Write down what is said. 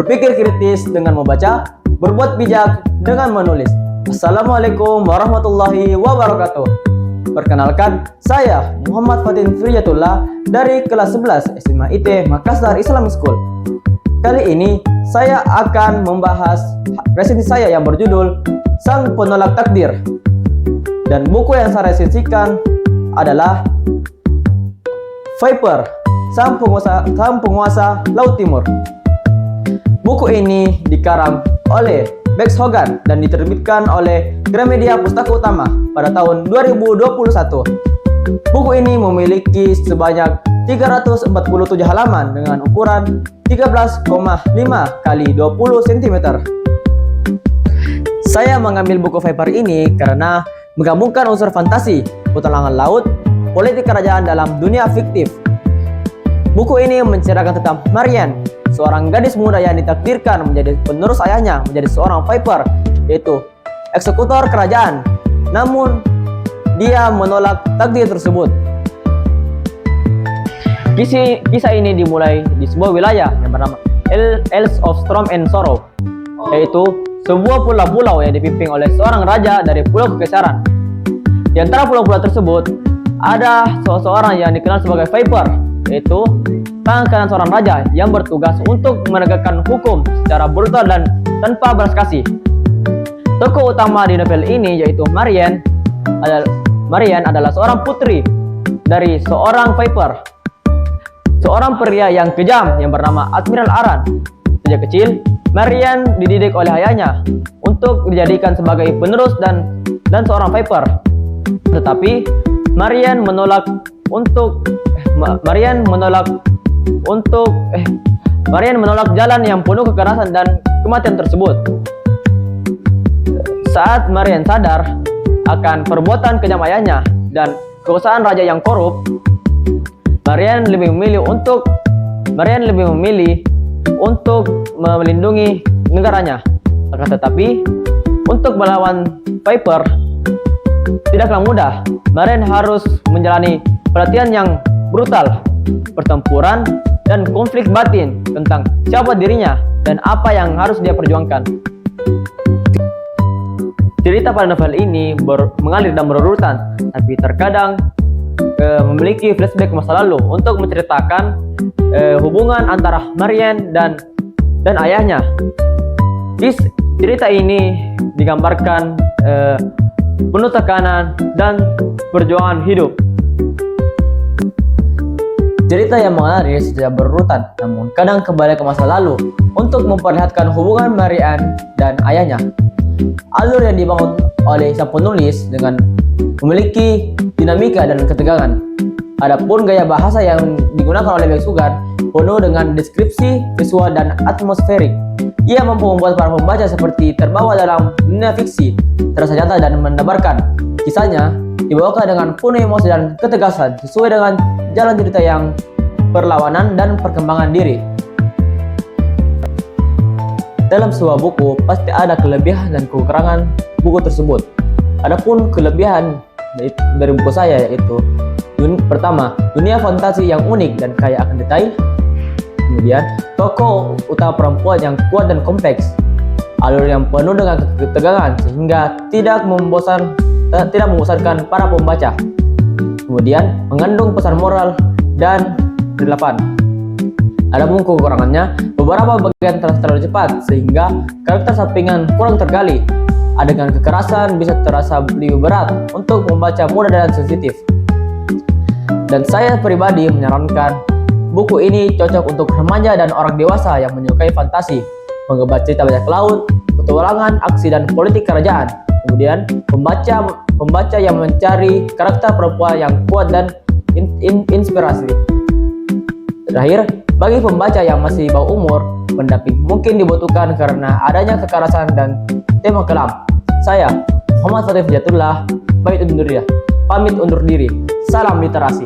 berpikir kritis dengan membaca, berbuat bijak dengan menulis. Assalamualaikum warahmatullahi wabarakatuh. Perkenalkan, saya Muhammad Fatin Frijatullah dari kelas 11 SMA IT Makassar Islamic School. Kali ini saya akan membahas resensi saya yang berjudul Sang Penolak Takdir. Dan buku yang saya resensikan adalah Viper, Sang Penguasa Laut Timur. Buku ini dikarang oleh Bex Hogan dan diterbitkan oleh Gramedia Pustaka Utama pada tahun 2021. Buku ini memiliki sebanyak 347 halaman dengan ukuran 13,5 kali 20 cm. Saya mengambil buku Viper ini karena menggabungkan unsur fantasi, petualangan laut, politik kerajaan dalam dunia fiktif. Buku ini menceritakan tentang Marian, seorang gadis muda yang ditakdirkan menjadi penerus ayahnya menjadi seorang Viper, yaitu eksekutor kerajaan. Namun, dia menolak takdir tersebut. Kisah ini dimulai di sebuah wilayah yang bernama Isles of Storm and Sorrow, yaitu sebuah pulau-pulau yang dipimpin oleh seorang raja dari pulau kekesaran. Di antara pulau-pulau tersebut, ada seseorang yang dikenal sebagai Viper, yaitu tangan kanan seorang raja yang bertugas untuk menegakkan hukum secara brutal dan tanpa belas kasih. Tokoh utama di novel ini yaitu Marian adalah seorang putri dari seorang Viper, seorang pria yang kejam yang bernama Admiral Aran. Sejak kecil, Marian dididik oleh ayahnya untuk dijadikan sebagai penerus dan seorang Viper. Tetapi Marian menolak jalan yang penuh kekerasan dan kematian tersebut. Saat Marian sadar akan perbuatan kejam ayahnya dan kekuasaan raja yang korup, Marian lebih memilih untuk melindungi negaranya. Akan tetapi, untuk melawan Viper tidaklah mudah. Marian harus menjalani pelatihan yang brutal, pertempuran, dan konflik batin tentang siapa dirinya dan apa yang harus dia perjuangkan. Cerita pada novel ini mengalir dan berurutan, tapi terkadang memiliki flashback masa lalu untuk menceritakan hubungan antara Marian dan ayahnya. Cerita ini digambarkan penuh tekanan dan perjuangan hidup. Cerita yang mengalir secara berurutan, namun kadang kembali ke masa lalu untuk memperlihatkan hubungan Marian dan ayahnya. Alur yang dibangun oleh sang penulis dengan memiliki dinamika dan ketegangan. Adapun gaya bahasa yang digunakan oleh Bex Hogan penuh dengan deskripsi visual dan atmosferik. Ia mampu membuat para pembaca seperti terbawa dalam dunia fiksi, terasa nyata dan mendebarkan. Kisahnya dibawakan dengan penuh emosi dan ketegasan sesuai dengan jalan cerita yang perlawanan dan perkembangan diri. Dalam sebuah buku pasti ada kelebihan dan kekurangan buku tersebut. Adapun kelebihan dari buku saya yaitu pertama, dunia fantasi yang unik dan kaya akan detail. Kemudian, tokoh utama perempuan yang kuat dan kompleks. Alur yang penuh dengan ketegangan sehingga tidak membosankan para pembaca. Kemudian, mengandung pesan moral dan relevan. Adapun kekurangannya, beberapa bagian terlalu cepat sehingga karakter sampingan kurang tergali. Adegan kekerasan bisa terasa lebih berat untuk membaca muda dan sensitif. Dan saya pribadi menyarankan buku ini cocok untuk remaja dan orang dewasa yang menyukai fantasi, mengemban cerita bajak laut, petualangan, aksi dan politik kerajaan. Kemudian pembaca yang mencari karakter perempuan yang kuat dan inspirasi. Terakhir, bagi pembaca yang masih di bawah umur, pendamping mungkin dibutuhkan karena adanya kekerasan dan tema kelam. Saya, Muhammad Fatin Frijatullah, pamit undur diri. Salam literasi.